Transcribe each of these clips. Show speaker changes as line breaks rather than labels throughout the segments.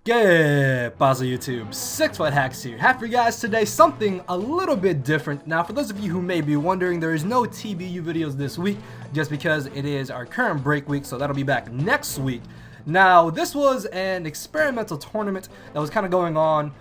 Good puzzle YouTube, 6-Foot Hacks here. Have for you guys today something a little bit different. Now for those of you who may be wondering, there is no TBU videos this week just because it is our current break week, so that'll be back next week. Now this was an experimental tournament that was kind of going on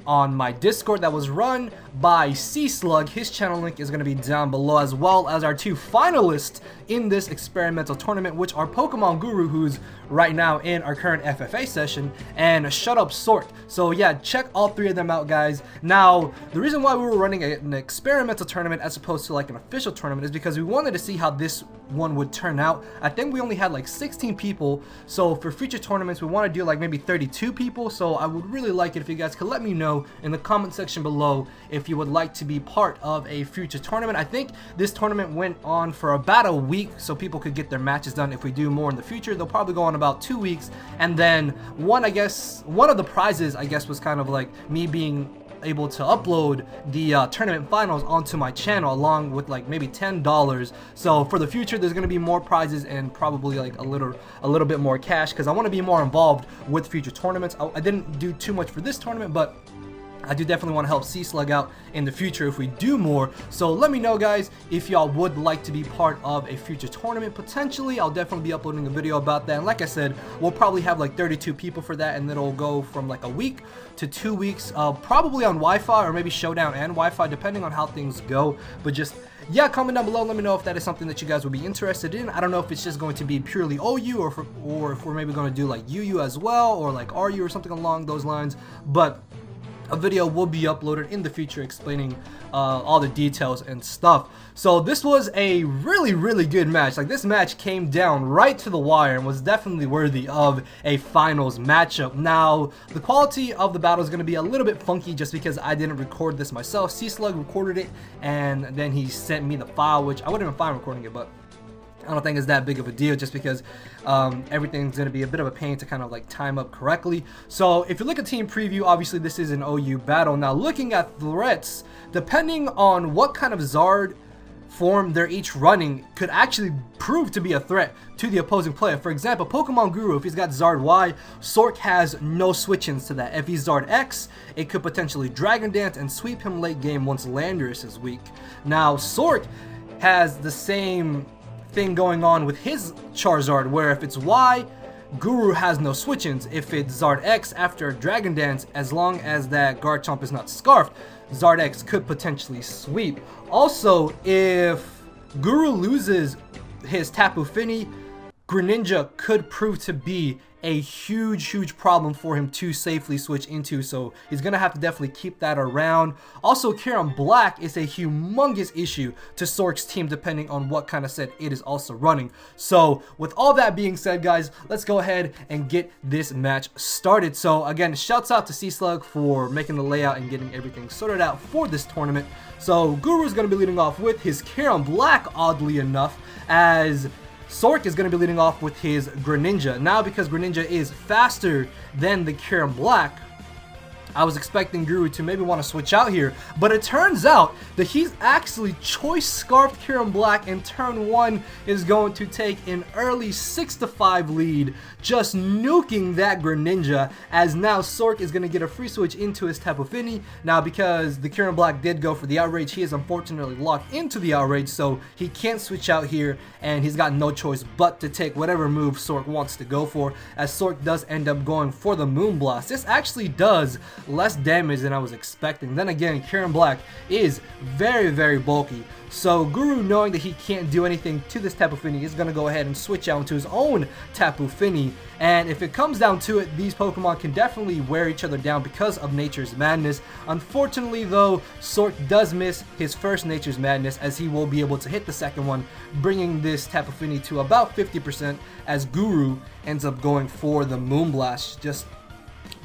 my Discord that was run by C-Slug. His channel link is going to be down below, as well as our two finalists in this experimental tournament, which are PokemonGuru, who's right now in our current FFA session, and Shut Up Sork. So yeah, check all three of them out, guys. Now the reason why we were running an experimental tournament as opposed to like an official tournament is because we wanted to see how this one would turn out. I think we only had like 16 people, so for future tournaments we want to do like maybe 32 people. So I would really like it if you guys could let me know in the comment section below if you would like to be part of a future tournament. I think this tournament went on for about a week so people could get their matches done. If we do more in the future, they'll probably go on about 2 weeks. And then one of the prizes I guess was kind of like me being able to upload the tournament finals onto my channel along with like maybe $10. So for the future there's going to be more prizes and probably like a little bit more cash, because I want to be more involved with future tournaments. I didn't do too much for this tournament, but I do definitely want to help C-Slug out in the future if we do more. So let me know, guys, if y'all would like to be part of a future tournament. Potentially, I'll definitely be uploading a video about that. And like I said, we'll probably have like 32 people for that, and it'll go from like a week to 2 weeks, probably on Wi-Fi or maybe Showdown and Wi-Fi, depending on how things go. But just, yeah, comment down below. Let me know if that is something that you guys would be interested in. I don't know if it's just going to be purely OU or if we're maybe going to do like UU as well, or like RU or something along those lines. But a video will be uploaded in the future explaining all the details and stuff. So this was a really good match. Like, this match came down right to the wire and was definitely worthy of a finals matchup. Now the quality of the battle is going to be a little bit funky just because I didn't record this myself. C-Slug recorded it and then he sent me the file, which I wouldn't have been fine recording it, but I don't think it's that big of a deal just because everything's going to be a bit of a pain to kind of like time up correctly. So if you look at team preview, obviously this is an OU battle. Now looking at threats, depending on what kind of Zard form they're each running, could actually prove to be a threat to the opposing player. For example, PokemonGuru, if he's got Zard Y, Sork has no switch-ins to that. If he's Zard X, it could potentially Dragon Dance and sweep him late game once Landorus is weak. Now Sork has the same thing going on with his Charizard, where if it's Y, Guru has no switch-ins. If it's Zard X after Dragon Dance, as long as that Garchomp is not scarfed, Zard X could potentially sweep. Also, if Guru loses his Tapu Fini, Greninja could prove to be a huge problem for him to safely switch into, so he's gonna have to definitely keep that around. Also, Kieran Black is a humongous issue to Sork's team depending on what kind of set it is also running. So with all that being said, guys, let's go ahead and get this match started. So again, shouts out to C-Slug for making the layout and getting everything sorted out for this tournament. So Guru is going to be leading off with his Kieran Black, oddly enough, as Sork is going to be leading off with his Greninja. Now, because Greninja is faster than the Kieran Black, I was expecting Guru to maybe want to switch out here, but it turns out that he's actually choice scarfed Kieran Black, and turn 1 is going to take an early 6-5 lead, just nuking that Greninja, as now Sork is going to get a free switch into his Tapu Fini. Now, because the Kieran Black did go for the outrage, he is unfortunately locked into the outrage, so he can't switch out here, and he's got no choice but to take whatever move Sork wants to go for, as Sork does end up going for the Moonblast. This actually does less damage than I was expecting. Then again, Kieran Black is very bulky, so Guru, knowing that he can't do anything to this Tapu Fini, is going to go ahead and switch out into his own Tapu Fini. And if it comes down to it, these Pokemon can definitely wear each other down because of Nature's Madness. Unfortunately though, Sork does miss his first Nature's Madness, as he will be able to hit the second one, bringing this Tapu Fini to about 50%, as Guru ends up going for the Moonblast, just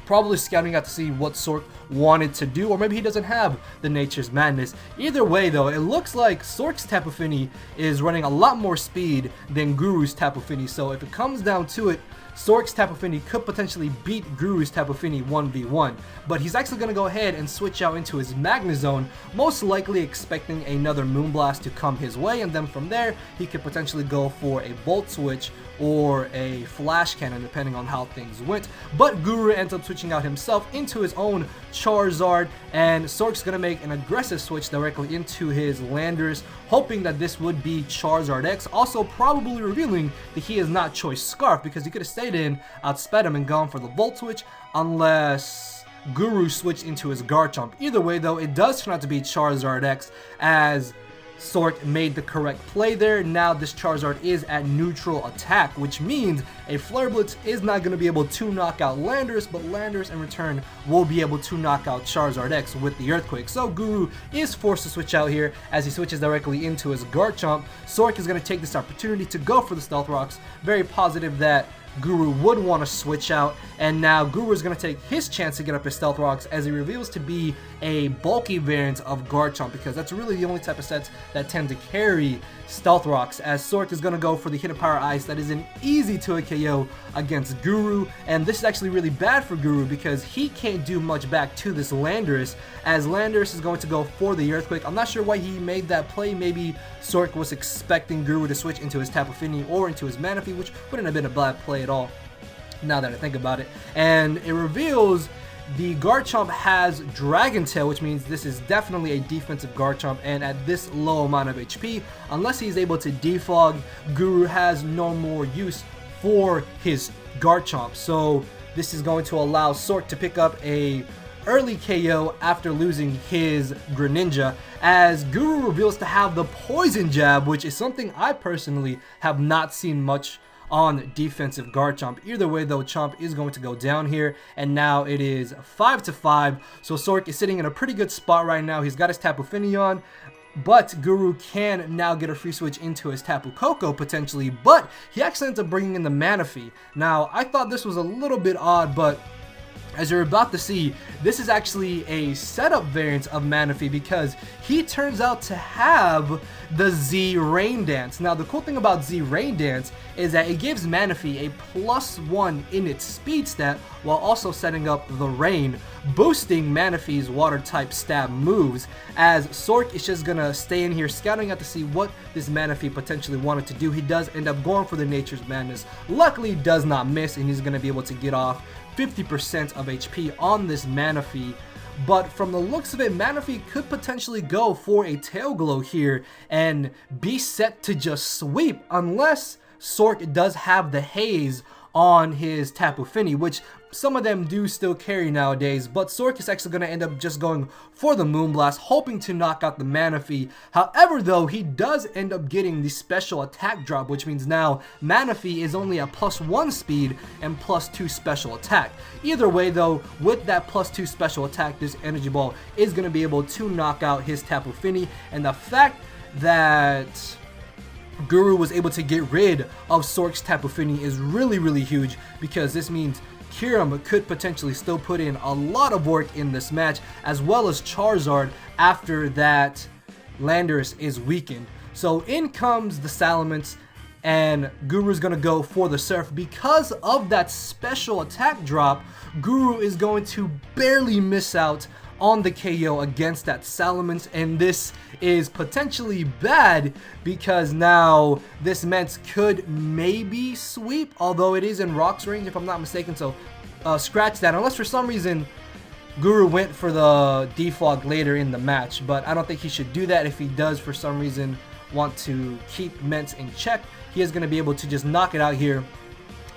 probably scouting out to see what Sork wanted to do, or maybe he doesn't have the Nature's Madness. Either way though, it looks like Sork's Tapu Fini is running a lot more speed than Guru's Tapu Fini, so if it comes down to it, Sork's Tapu Fini could potentially beat Guru's Tapu Fini 1v1, but he's actually going to go ahead and switch out into his Magnezone, most likely expecting another Moonblast to come his way, and then from there he could potentially go for a Volt Switch or a Flash Cannon depending on how things went. But Guru ends up switching out himself into his own Charizard, and Sork's gonna make an aggressive switch directly into his Landorus, hoping that this would be Charizard X, also probably revealing that he is not Choice Scarf, because he could have stayed in, outsped him, and gone for the Volt Switch unless Guru switched into his Garchomp. Either way though, it does turn out to be Charizard X, as Sork made the correct play there. Now this Charizard is at neutral attack, which means a Flare Blitz is not going to be able to knock out Landorus, but Landorus in return will be able to knock out Charizard X with the Earthquake. So Guru is forced to switch out here as he switches directly into his Garchomp. Sork is going to take this opportunity to go for the Stealth Rocks. Very positive that Guru would want to switch out, and now Guru is going to take his chance to get up his Stealth Rocks as he reveals to be a bulky variant of Garchomp, because that's really the only type of sets that tend to carry Stealth Rocks, as Sork is going to go for the Hidden Power Ice that is an easy to a KO against Guru, and this is actually really bad for Guru because he can't do much back to this Landorus, as Landorus is going to go for the Earthquake. I'm not sure why he made that play. Maybe Sork was expecting Guru to switch into his Tapu Fini or into his Manaphy, which wouldn't have been a bad play at all, now that I think about it. And it reveals the Garchomp has Dragon Tail, which means this is definitely a defensive Garchomp, and at this low amount of HP, unless he's able to defog, Guru has no more use for his Garchomp. So this is going to allow Sork to pick up a early KO after losing his Greninja, as Guru reveals to have the Poison Jab, which is something I personally have not seen much on defensive Garchomp. Either way though, Chomp is going to go down here, and now it is 5-5. So Sork is sitting in a pretty good spot right now. He's got his Tapu Fini on, but Guru can now get a free switch into his Tapu Koko potentially, but he actually ends up bringing in the Manaphy. Now, I thought this was a little bit odd, but as you're about to see, this is actually a setup variant of Manaphy because he turns out to have the Z Rain Dance. Now, the cool thing about Z Rain Dance is that it gives Manaphy a +1 in its speed stat while also setting up the Rain, boosting Manaphy's water type stab moves, as Sork is just gonna stay in here scouting out to see what this Manaphy potentially wanted to do. He does end up going for the Nature's Madness, luckily does not miss, and he's gonna be able to get off 50% of HP on this Manaphy. But from the looks of it, Manaphy could potentially go for a Tail Glow here and be set to just sweep, unless Sork does have the Haze on his Tapu Fini, which some of them do still carry nowadays, but Sork is actually going to end up just going for the Moonblast, hoping to knock out the Manaphy. However though, he does end up getting the special attack drop, which means now Manaphy is only at +1 speed and +2 special attack. Either way though, with that +2 special attack, this Energy Ball is going to be able to knock out his Tapu Fini, and the fact that Guru was able to get rid of Sork's Tapu Fini is really huge, because this means Kyurem could potentially still put in a lot of work in this match, as well as Charizard after that Landorus is weakened. So in comes the Salamence, and Guru's gonna go for the Surf. Because of that special attack drop, Guru is going to barely miss out on the KO against that Salamence, and this is potentially bad because now this Mets could maybe sweep, although it is in Rock's range if I'm not mistaken, so scratch that, unless for some reason Guru went for the defog later in the match, but I don't think he should do that. If he does for some reason want to keep Mets in check, he is going to be able to just knock it out here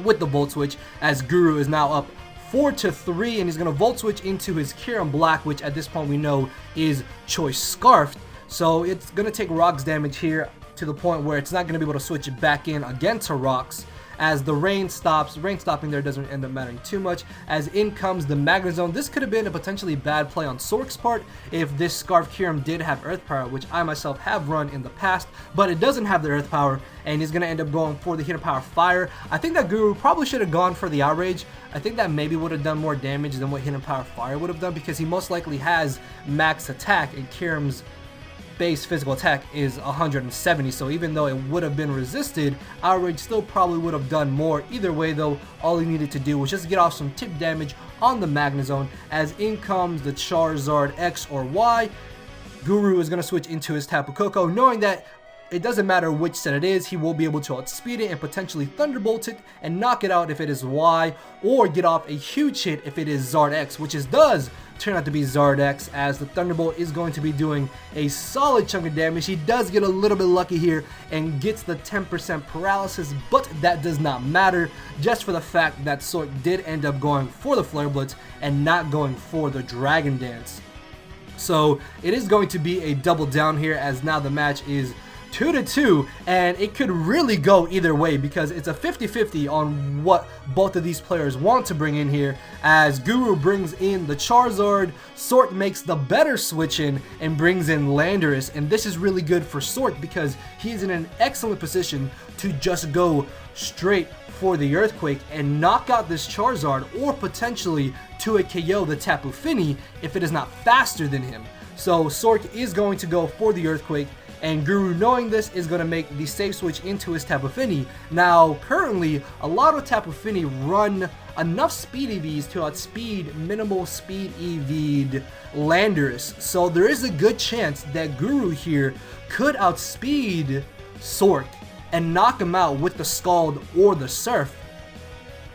with the Volt Switch, as Guru is now up 4-3, and he's going to Volt Switch into his Kyurem Black, which at this point we know is Choice Scarfed. So it's going to take Rocks damage here to the point where it's not going to be able to switch it back in again to Rocks, as the Rain stops. Rain stopping there doesn't end up mattering too much, as in comes the Magnezone. This could have been a potentially bad play on Sork's part if this Scarf Kyurem did have Earth Power, which I myself have run in the past, but it doesn't have the Earth Power, and he's going to end up going for the Hidden Power Fire. I think that Guru probably should have gone for the Outrage. I think that maybe would have done more damage than what Hidden Power Fire would have done, because he most likely has max attack, and Kyurem's base physical attack is 170, so even though it would have been resisted, Outrage still probably would have done more. Either way though, all he needed to do was just get off some tip damage on the Magnezone. As in comes the Charizard X or Y, Guru is going to switch into his Tapu Koko, knowing that it doesn't matter which set it is, he will be able to outspeed it and potentially Thunderbolt it and knock it out if it is Y, or get off a huge hit if it is Zard X, which does turn out to be Zard X, as the Thunderbolt is going to be doing a solid chunk of damage. He does get a little bit lucky here and gets the 10% paralysis, but that does not matter, just for the fact that Sork did end up going for the Flare Blitz and not going for the Dragon Dance. So it is going to be a double down here, as now the match is 2-2, and it could really go either way because it's a 50-50 on what both of these players want to bring in here. As Guru brings in the Charizard, Sork makes the better switch in and brings in Landorus, and this is really good for Sork because he is in an excellent position to just go straight for the Earthquake and knock out this Charizard, or potentially to a KO the Tapu Fini if it is not faster than him. So Sork is going to go for the Earthquake, and Guru, knowing this, is going to make the safe switch into his Tapu Fini. Now, currently, a lot of Tapu Fini run enough speed EVs to outspeed minimal speed EV'd Landorus. So there is a good chance that Guru here could outspeed Sork and knock him out with the Scald or the Surf,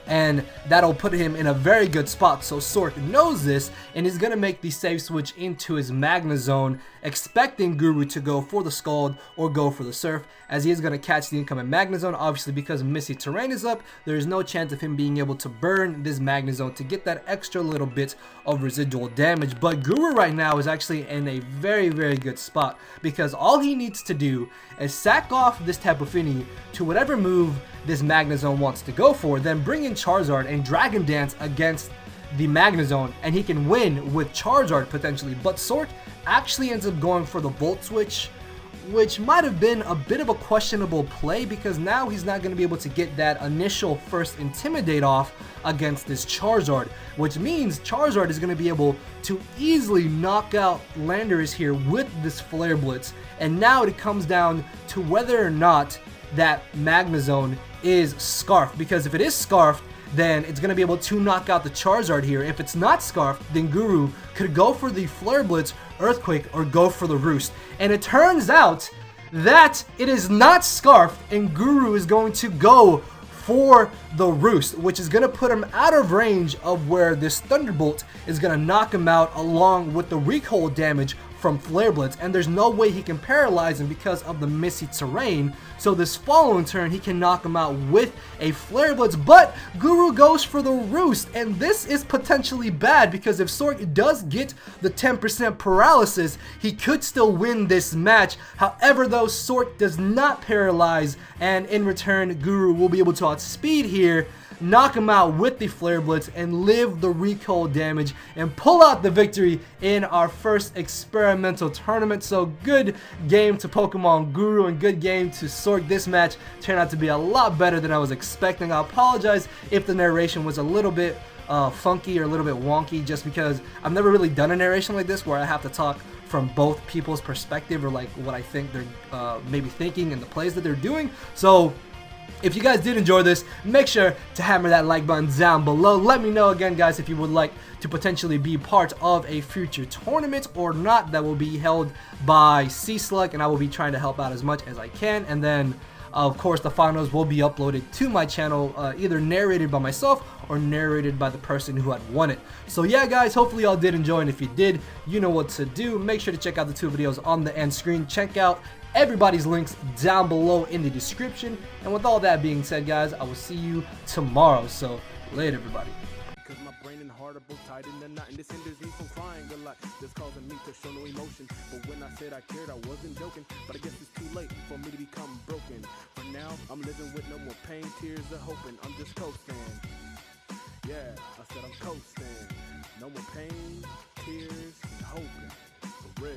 and that'll put him in a very good spot. So Sork knows this and is going to make the safe switch into his Magnezone, expecting Guru to go for the Scald or go for the Surf, as he is going to catch the incoming Magnezone. Obviously, because Misty Terrain is up, there is no chance of him being able to burn this Magnezone to get that extra little bit of residual damage. But Guru right now is actually in a very, very good spot, because all he needs to do is sack off this Tapu Fini to whatever move this Magnezone wants to go for, then bring in Charizard and Dragon Dance against the Magnezone, and he can win with Charizard potentially. But Sork actually ends up going for the Volt Switch, which might have been a bit of a questionable play, because now he's not going to be able to get that initial first Intimidate off against this Charizard, which means Charizard is going to be able to easily knock out Landorus here with this Flare Blitz. And now it comes down to whether or not that Magnezone is Scarfed, because if it is Scarfed, then it's going to be able to knock out the Charizard here. If it's not Scarfed, then Guru could go for the Flare Blitz, Earthquake, or go for the Roost. And it turns out that it is not Scarfed, and Guru is going to go for the Roost, which is going to put him out of range of where this Thunderbolt is going to knock him out, along with the recoil damage from Flare Blitz, and there's no way he can paralyze him because of the Misty Terrain. So this following turn, he can knock him out with a Flare Blitz, but Guru goes for the Roost, and this is potentially bad, because if Sork does get the 10% paralysis, he could still win this match. However though, Sork does not paralyze, and in return, Guru will be able to outspeed here, knock him out with the Flare Blitz, and live the recoil damage and pull out the victory in our first experimental tournament. So good game to PokemonGuru and good game to Sork. This match turned out to be a lot better than I was expecting. I apologize if the narration was a little bit funky or a little bit wonky, just because I've never really done a narration like this where I have to talk from both people's perspective, or like what I think they're maybe thinking and the plays that they're doing. So if you guys did enjoy this, make sure to hammer that like button down below. Let me know again, guys, if you would like to potentially be part of a future tournament or not that will be held by C-Slug, and I will be trying to help out as much as I can. And then, of course, the finals will be uploaded to my channel, either narrated by myself or narrated by the person who had won it. So yeah, guys, hopefully y'all did enjoy, and if you did, you know what to do. Make sure to check out the 2 videos on the end screen. Check out everybody's links down below in the description. And with all that being said, guys, I will see you tomorrow. So later, everybody.
Cause my brain and heart are both tied in the knot, and this hinders me from crying a lot. This causing me to show no emotion. But when I said I cared, I wasn't joking. But I guess it's too late for me to become broken. For now, I'm living with no more pain, tears, or hoping. I'm just coasting. Yeah, I said I'm coasting. No more pain, tears, and hoping. For real.